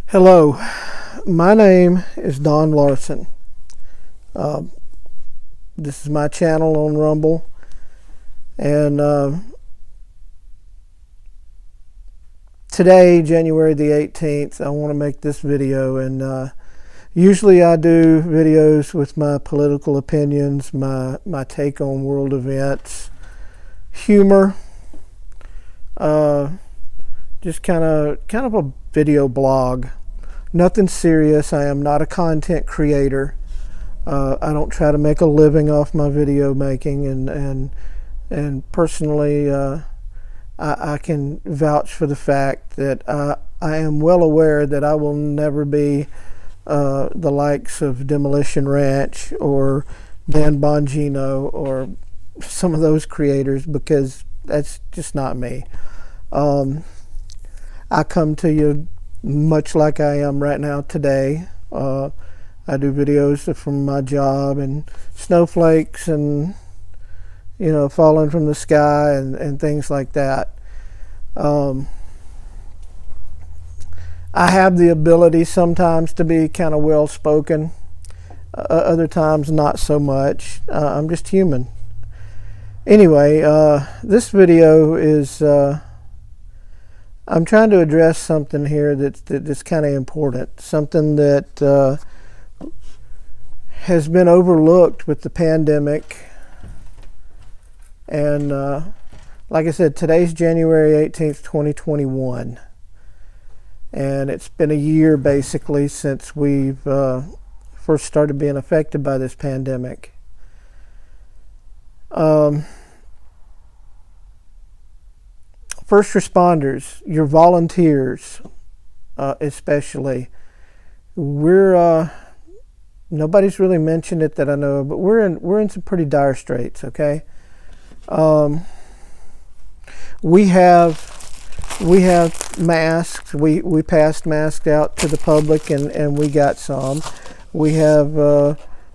Hello, my name is Don Larson. Uh, this is my channel on Rumble, and today, January the 18th, I want to make this video. And usually I do videos with my political opinions, my take on world events, humor, just kind of a video blog. Nothing serious. I am not a content creator. I don't try to make a living off my video making, and personally, I can vouch for the fact that I am well aware that I will never be the likes of Demolition Ranch or Dan Bongino or some of those creators, because that's just not me. I come to you much like I am right now today. I do videos from my job and snowflakes and falling from the sky and things like that. I have the ability sometimes to be kind of well spoken, other times not so much. I'm just human. Anyway, this video is I'm trying to address something here that's kind of important, something that has been overlooked with the pandemic. And like I said, today's January 18th, 2021. And it's been a year basically since we've first started being affected by this pandemic. First responders, your volunteers, especially, we're nobody's really mentioned it that I know of, but we're in some pretty dire straits. Okay, we have masks. We passed masks out to the public, and we got some. We have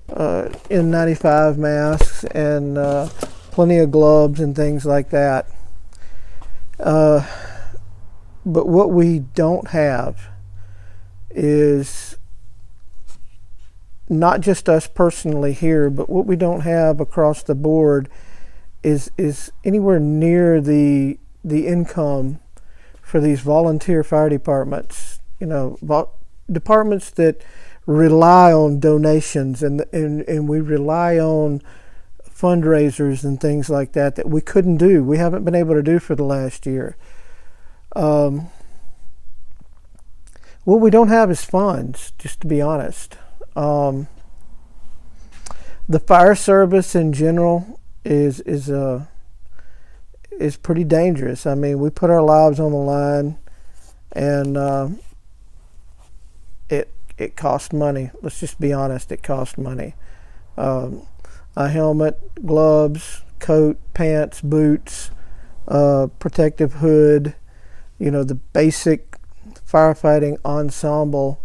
N95 masks and plenty of gloves and things like that. But what we don't have is not just us personally here, but what we don't have across the board is anywhere near the income for these volunteer fire departments. Departments that rely on donations and we rely on fundraisers and things like that we couldn't do. We haven't been able to do for the last year. What we don't have is funds, just to be honest. The fire service in general is pretty dangerous. I mean, we put our lives on the line, and it costs money. Let's just be honest, it costs money. A helmet, gloves, coat, pants, boots, protective hood, the basic firefighting ensemble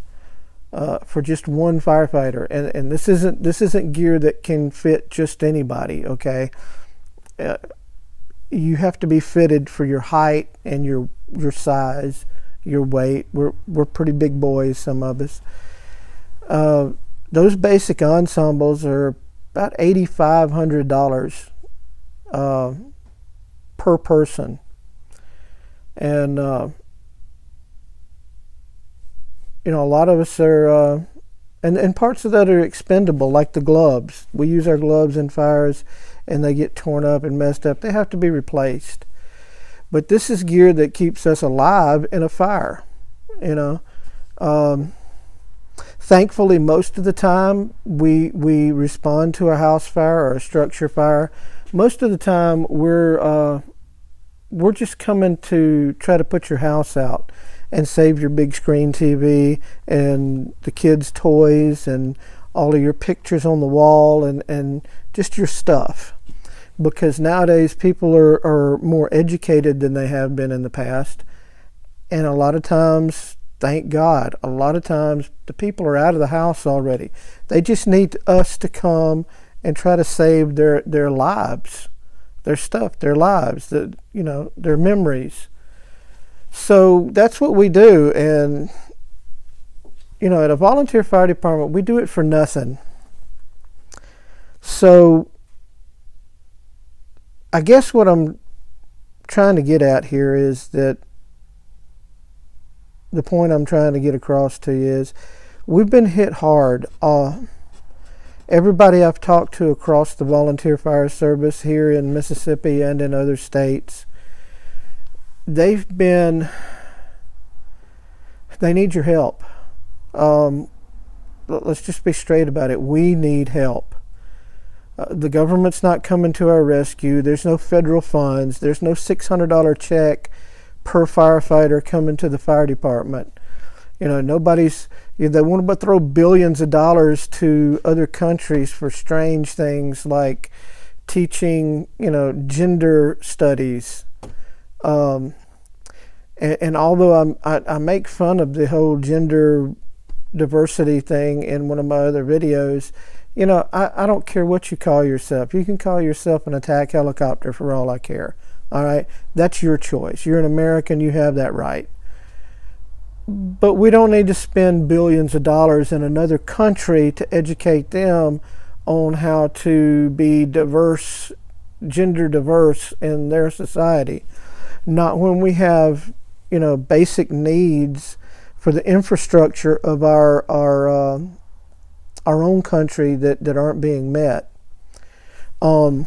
for just one firefighter. And this isn't gear that can fit just anybody, okay? You have to be fitted for your height and your size, your weight. We're pretty big boys, some of us. Those basic ensembles are about $8,500 per person, and a lot of us are, and parts of that are expendable, like the gloves. We use our gloves in fires, and they get torn up and messed up. They have to be replaced. But this is gear that keeps us alive in a fire. Thankfully, most of the time we respond to a house fire or a structure fire. Most of the time we're just coming to try to put your house out and save your big screen TV and the kids' toys and all of your pictures on the wall and just your stuff. Because nowadays people are more educated than they have been in the past, and a lot of times, thank God, a lot of times the people are out of the house already. They just need us to come and try to save their lives, their stuff, their lives, their memories. So that's what we do. And at a volunteer fire department, we do it for nothing. So I guess what I'm trying to get at here is that the point I'm trying to get across to you is we've been hit hard. Everybody I've talked to across the volunteer fire service here in Mississippi and in other states, they need your help. Let's just be straight about it. We need help. The government's not coming to our rescue. There's no federal funds. There's no $600 check per firefighter coming to the fire department. Nobody's, they want to throw billions of dollars to other countries for strange things like teaching, gender studies. And although I make fun of the whole gender diversity thing in one of my other videos, I don't care what you call yourself. You can call yourself an attack helicopter for all I care. All right? That's your choice. You're an American. You have that right. But we don't need to spend billions of dollars in another country to educate them on how to be diverse, gender diverse in their society. Not when we have, basic needs for the infrastructure of our own country that aren't being met. Let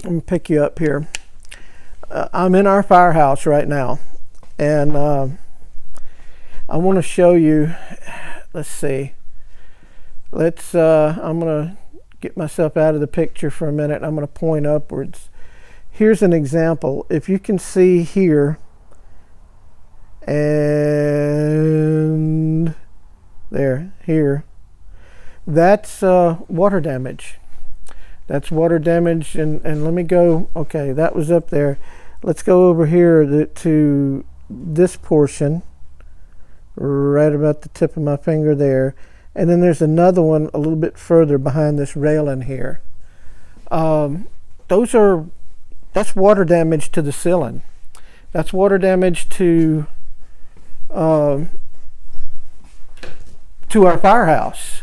me pick you up here. I'm in our firehouse right now, and I want to show you. Let's see. I'm going to get myself out of the picture for a minute. I'm going to point upwards. Here's an example. If you can see here, and here, that's water damage. That's water damage, and let me go. Okay, that was up there. Let's go over here to this portion, right about the tip of my finger there, and then there's another one a little bit further behind this railing here. That's water damage to the ceiling. That's water damage to our firehouse.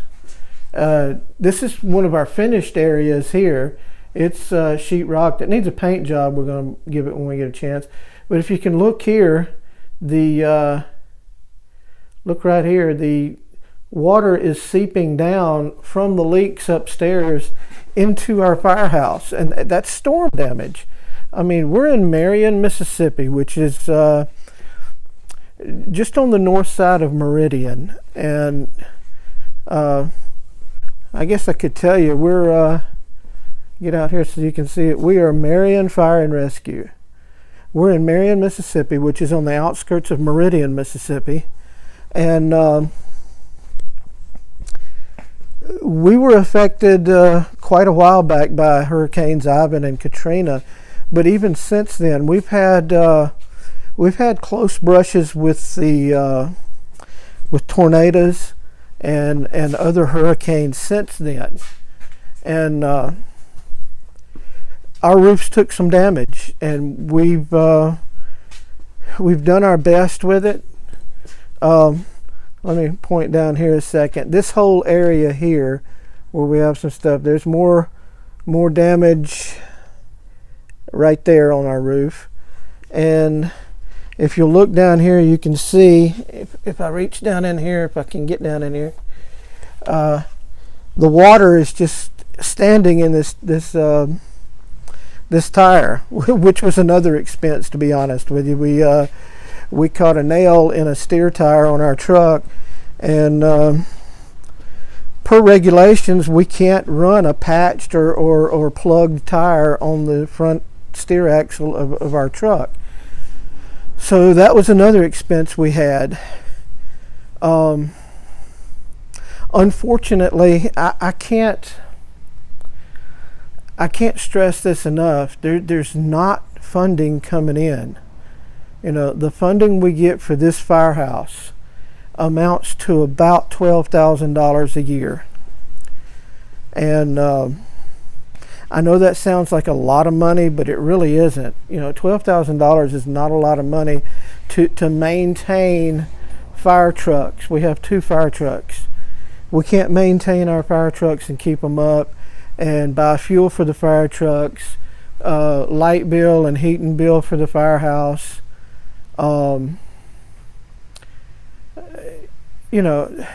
This is one of our finished areas here. It's sheetrock that needs a paint job. We're going to give it when we get a chance. But if you can look here, look right here, the water is seeping down from the leaks upstairs into our firehouse, and that's storm damage. I mean, we're in Marion, Mississippi, which is just on the north side of Meridian, and I guess I could tell you, we're get out here so you can see it. We are Marion Fire and Rescue. We're in Marion, Mississippi, which is on the outskirts of Meridian, Mississippi, and we were affected quite a while back by Hurricanes Ivan and Katrina, but even since then we've had close brushes with with tornadoes and other hurricanes since then, and our roofs took some damage, and we've done our best with it. Let me point down here a second. This whole area here where we have some stuff, there's more damage right there on our roof. And if you look down here, you can see, if I reach down in here, if I can get down in here, the water is just standing in this tire, which was another expense, to be honest with you. We caught a nail in a steer tire on our truck, and per regulations, we can't run a patched or plugged tire on the front steer axle of our truck. So that was another expense we had. Unfortunately, I can't stress this enough. There's not funding coming in. The funding we get for this firehouse amounts to about $12,000 a year. And I know that sounds like a lot of money, but it really isn't. $12,000 is not a lot of money to maintain fire trucks. We have 2 fire trucks. We can't maintain our fire trucks and keep them up and buy fuel for the fire trucks, light bill and heating bill for the firehouse. You know,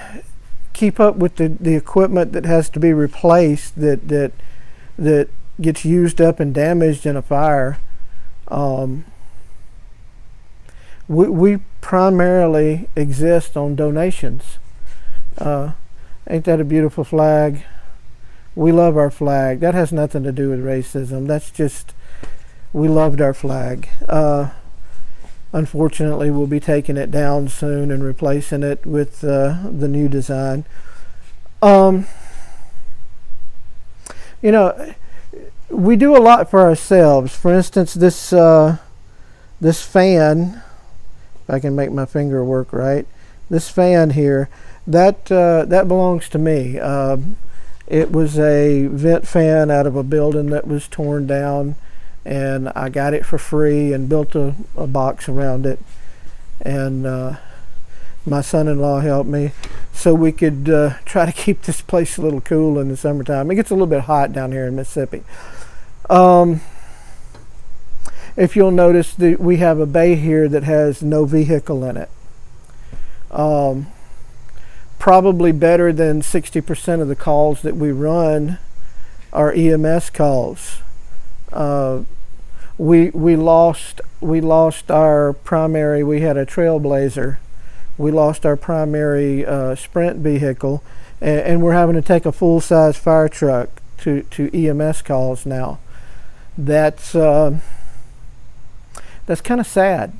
keep up with the equipment that has to be replaced that gets used up and damaged in a fire. We primarily exist on donations. Ain't that a beautiful flag? We love our flag. That has nothing to do with racism. That's just, we loved our flag. Unfortunately, we'll be taking it down soon and replacing it with the new design. You know, we do a lot for ourselves. For instance, this fan, if I can make my finger work right, this fan here, that belongs to me. It was a vent fan out of a building that was torn down, and I got it for free and built a box around it. And my son-in-law helped me so we could try to keep this place a little cool in the summertime. It gets a little bit hot down here in Mississippi. If you'll notice, we have a bay here that has no vehicle in it. Probably better than 60% of the calls that we run are EMS calls. We lost our primary. We had a Trailblazer. We lost our primary Sprint vehicle, and we're having to take a full-size fire truck to EMS calls now. That's kind of sad.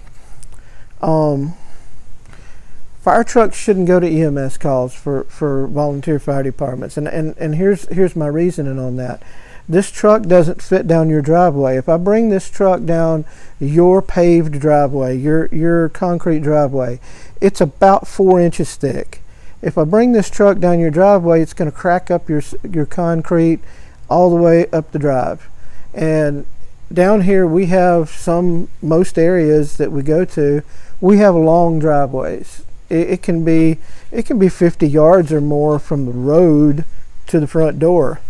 Fire trucks shouldn't go to EMS calls for volunteer fire departments, and here's my reasoning on that. This truck doesn't fit down your driveway. If I bring this truck down your paved driveway, your concrete driveway, it's about 4 inches thick. If I bring this truck down your driveway, it's going to crack up your concrete all the way up the drive. And down here we have most areas that we go to, we have long driveways. It can be 50 yards or more from the road to the front door.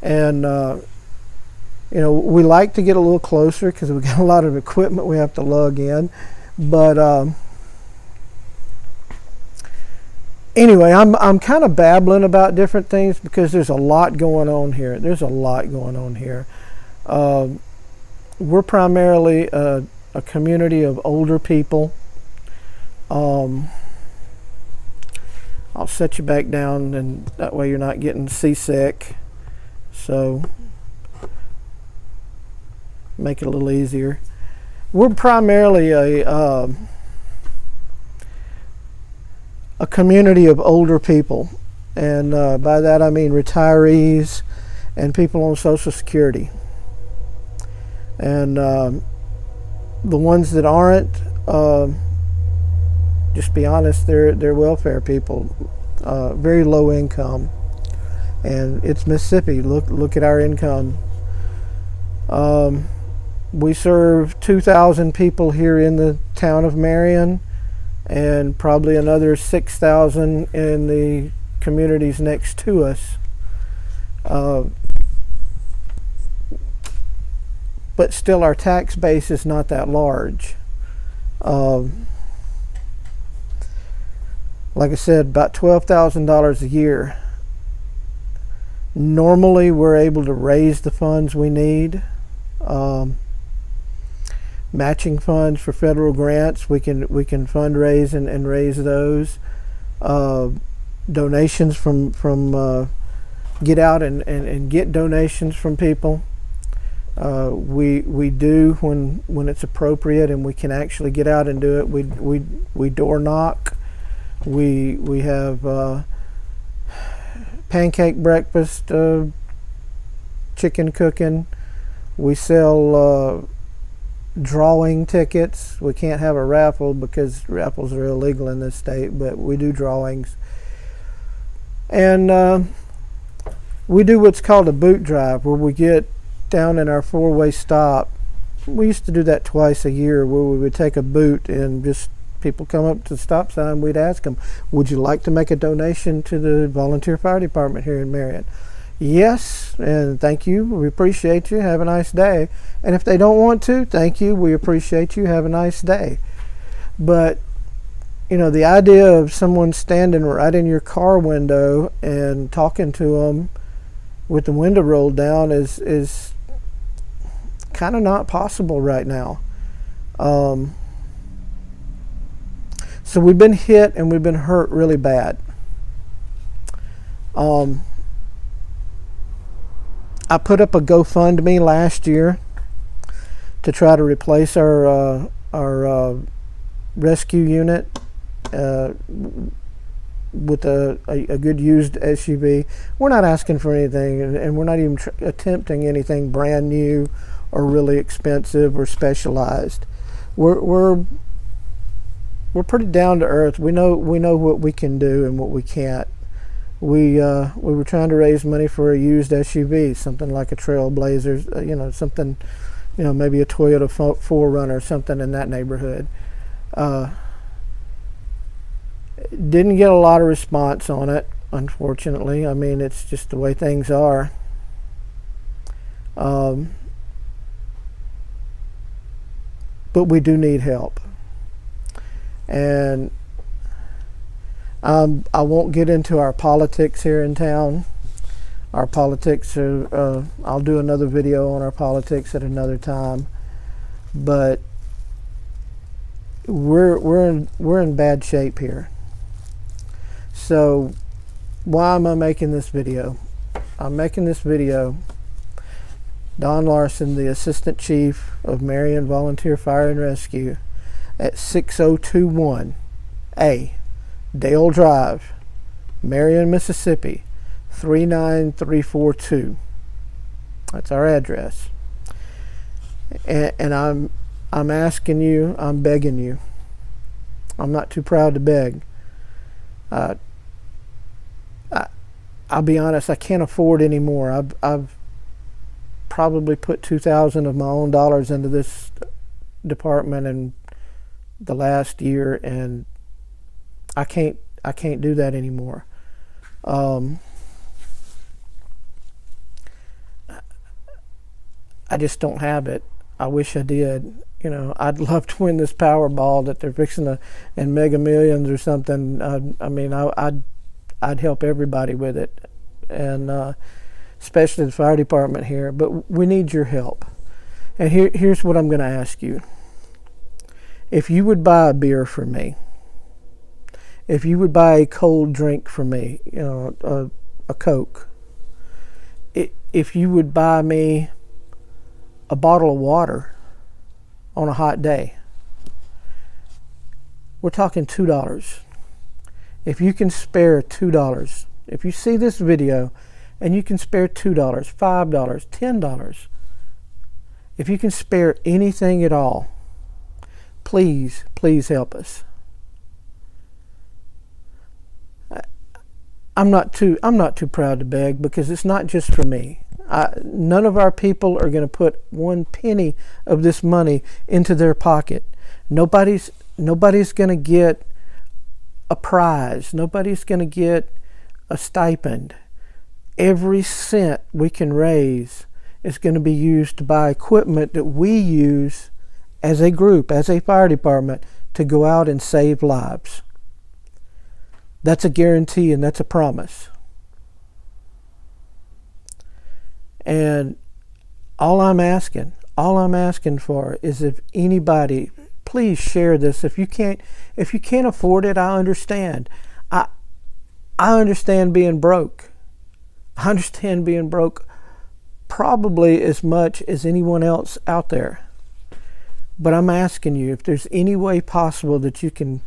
And you know, we like to get a little closer because we got a lot of equipment we have to lug in. But anyway, I'm kind of babbling about different things because there's a lot going on here. We're primarily a community of older people. I'll set you back down, and that way you're not getting seasick. So make it a little easier. We're primarily a community of older people, and by that I mean retirees and people on Social Security. And the ones that aren't, just be honest, they're welfare people, very low income. And it's Mississippi. Look at our income. We serve 2,000 people here in the town of Marion, and probably another 6,000 in the communities next to us. But still, our tax base is not that large. Like I said, about $12,000 a year. Normally, we're able to raise the funds we need. Matching funds for federal grants, we can fundraise and raise those. Donations from get out and get donations from people. We do when it's appropriate and we can actually get out and do it. We door knock. We have pancake breakfast, chicken cooking. We sell drawing tickets. We can't have a raffle because raffles are illegal in this state, but we do drawings. And we do what's called a boot drive, where we get down in our four-way stop. We used to do that twice a year, where we would take a boot and just people come up to the stop sign, we'd ask them, would you like to make a donation to the volunteer fire department here in Marion? Yes, and thank you, we appreciate you, have a nice day. And if they don't want to, thank you, we appreciate you, have a nice day. But you know, the idea of someone standing right in your car window and talking to them with the window rolled down is kind of not possible right now. So we've been hit and we've been hurt really bad. I put up a GoFundMe last year to try to replace our rescue unit with a good used SUV. We're not asking for anything, and we're not even attempting anything brand new or really expensive or specialized. We're pretty down to earth. We know what we can do and what we can't. We were trying to raise money for a used SUV, something like a Trailblazer, something, maybe a Toyota 4Runner, something in that neighborhood. Didn't get a lot of response on it, unfortunately. I mean, it's just the way things are. But we do need help. And I won't get into our politics here in town. Our politics are, I'll do another video on our politics at another time. But we're in bad shape here. So why am I making this video? I'm making this video. Don Larson, the Assistant Chief of Marion Volunteer Fire and Rescue at 6021A Dale Drive, Marion, Mississippi 39342. That's our address. And I'm asking you, I'm begging you. I'm not too proud to beg. I'll be honest, I can't afford any more. I've probably put $2,000 of my own dollars into this department in the last year, and I can't do that anymore. I just don't have it. I wish I did. I'd love to win this Powerball that they're fixing to, in Mega Millions or something. I'd help everybody with it, and especially the fire department here. But we need your help. And here's what I'm going to ask you. If you would buy a beer for me, if you would buy a cold drink for me, a Coke, if you would buy me a bottle of water on a hot day, we're talking $2. If you can spare $2, if you see this video and you can spare $2, $5, $10, if you can spare anything at all, please help us. I'm not too proud to beg, because it's not just for me. None of our people are going to put one penny of this money into their pocket. Nobody's going to get a prize. Nobody's going to get a stipend. Every cent we can raise is going to be used to buy equipment that we use as a group, as a fire department, to go out and save lives. That's a guarantee, and that's a promise. And all I'm asking for is, if anybody, please share this. If you can't afford it, I understand. I understand being broke. I understand being broke probably as much as anyone else out there. But I'm asking you, if there's any way possible that you can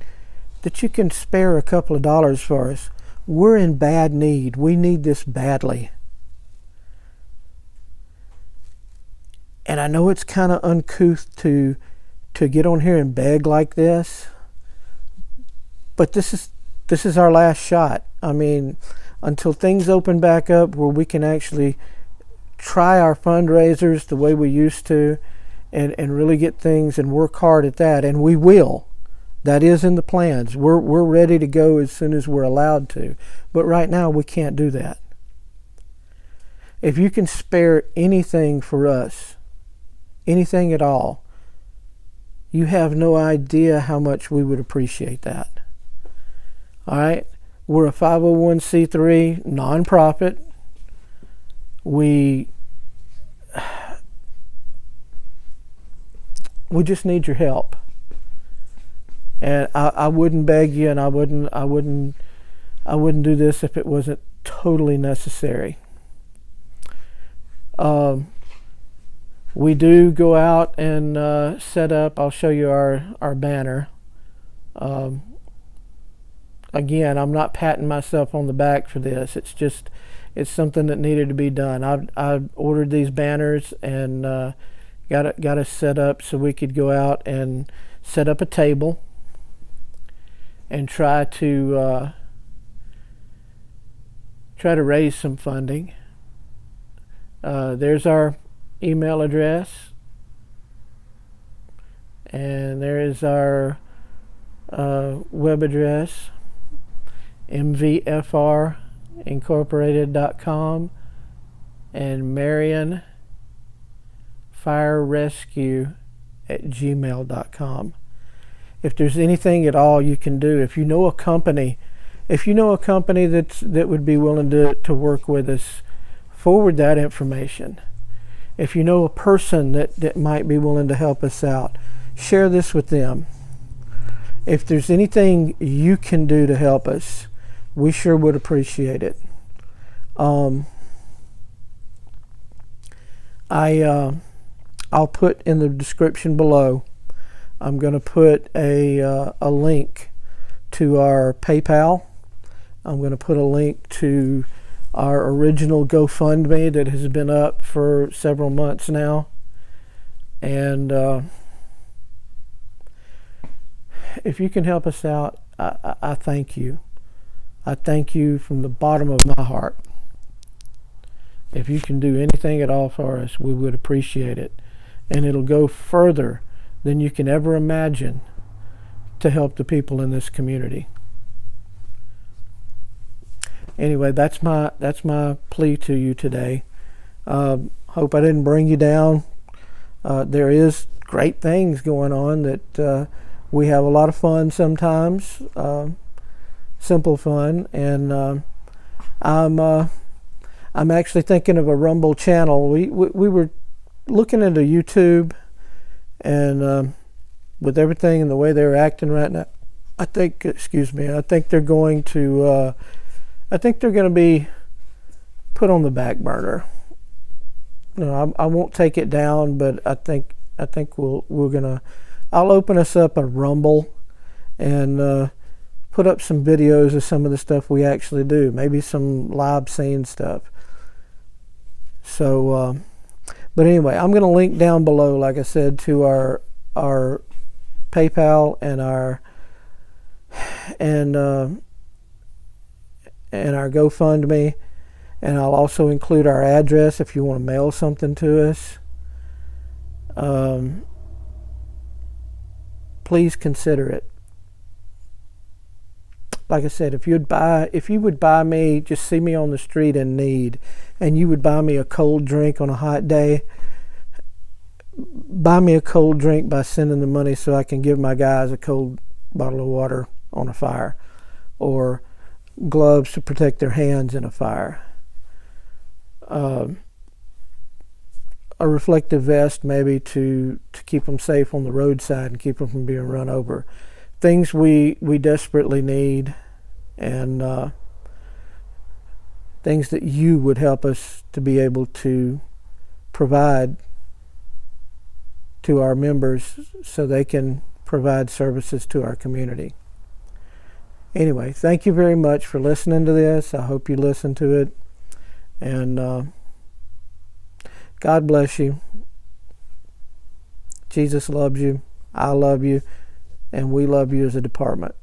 spare a couple of dollars for us. We're in bad need. We need this badly. And I know it's kind of uncouth to get on here and beg like this, but this is our last shot. I mean, until things open back up where we can actually try our fundraisers the way we used to, and really get things and work hard at that, and we will. That is in the plans. We're ready to go as soon as we're allowed to. But right now we can't do that. If you can spare anything for us, anything at all, you have no idea how much we would appreciate that. All right? We're a 501c3 nonprofit. We just need your help. And I wouldn't beg you, and I wouldn't do this if it wasn't totally necessary. We do go out and set up. I'll show you our banner. Again, I'm not patting myself on the back for this. It's something that needed to be done. I ordered these banners and got us set up so we could go out and set up a table and try to raise some funding. There's our email address, and there is our web address, mvfrincorporated.com, and Marion Fire Rescue @gmail.com. If there's anything at all you can do, if you know a company that would be willing to work with us, forward that information. If you know a person that might be willing to help us out, share this with them. If there's anything you can do to help us, we sure would appreciate it. I'll put in the description below, I'm going to put a link to our PayPal. I'm going to put a link to our original GoFundMe that has been up for several months now. And if you can help us out, I thank you. I thank you from the bottom of my heart. If you can do anything at all for us, we would appreciate it. And it'll go further than you can ever imagine to help the people in this community. Anyway, that's my plea to you today. Hope I didn't bring you down. There is great things going on that we have a lot of fun sometimes, simple fun, and I'm actually thinking of a Rumble channel. We were looking into YouTube, and with everything and the way they're acting right now, I think they're going to be put on the back burner. No, I won't take it down, but I think I'll open us up a Rumble and put up some videos of some of the stuff we actually do, maybe some live scene stuff. So, but anyway, I'm going to link down below, like I said, to our PayPal and our GoFundMe, and I'll also include our address if you want to mail something to us. Please consider it. Like I said, if you would buy me, just see me on the street in need, and you would buy me a cold drink on a hot day, buy me a cold drink by sending the money so I can give my guys a cold bottle of water on a fire, or gloves to protect their hands in a fire, a reflective vest maybe to keep them safe on the roadside and keep them from being run over. Things we desperately need, and things that you would help us to be able to provide to our members so they can provide services to our community. Anyway, thank you very much for listening to this. I hope you listen to it, and God bless you. Jesus loves you. I love you. And we love you as a department.